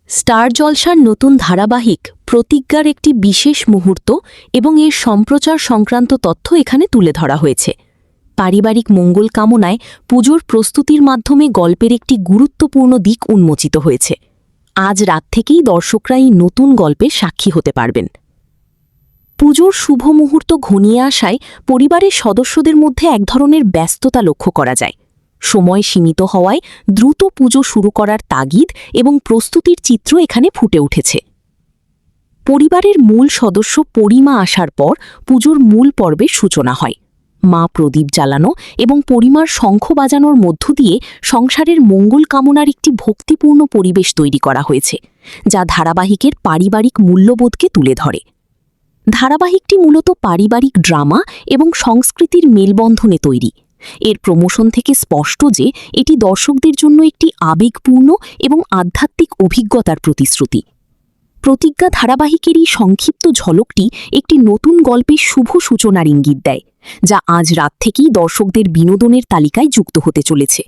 Star জলসার নতুন ধারাবাহিক প্রতিজ্ঞার একটি বিশেষ মুহূর্ত এবং এর সম্প্রচার সংক্রান্ত তথ্য এখানে তুলে ধরা হয়েছে। পারিবারিক মঙ্গল কামনায় পুজোর প্রস্তুতির মাধ্যমে গল্পের একটি গুরুত্বপূর্ণ দিক উন্মোচিত হয়েছে। আজ রাত থেকেই দর্শকরা এই নতুন গল্পের সাক্ষী হতে পারবেন। পুজোর শুভ মুহূর্ত ঘনিয়ে আসায় পরিবারের সদস্যদের মধ্যে এক ধরনের ব্যস্ততা লক্ষ্য করা যায়। সময় সীমিত হওয়ায় দ্রুত পুজো শুরু করার তাগিদ এবং প্রস্তুতির চিত্র এখানে ফুটে উঠেছে। পরিবারের মূল সদস্য পরিমা আসার পর পুজোর মূল পর্বের সূচনা হয়। মা প্রদীপ জ্বালানো এবং পরিমার শঙ্খ বাজানোর মধ্য দিয়ে সংসারের মঙ্গল কামনার একটি ভক্তিপূর্ণ পরিবেশ তৈরি করা হয়েছে, যা ধারাবাহিকের পারিবারিক মূল্যবোধকে তুলে ধরে। ধারাবাহিকটি মূলত পারিবারিক ড্রামা এবং সংস্কৃতির মেলবন্ধনে তৈরি। এর প্রমোশন থেকে স্পষ্ট যে এটি দর্শকদের জন্য একটি আবেগপূর্ণ এবং আধ্যাত্মিক অভিজ্ঞতার প্রতিশ্রুতি। প্রতিজ্ঞা ধারাবাহিকের এই সংক্ষিপ্ত ঝলকটি একটি নতুন গল্পের শুভ সূচনার ইঙ্গিত দেয়, যা আজ রাত থেকেই দর্শকদের বিনোদনের তালিকায় যুক্ত হতে চলেছে।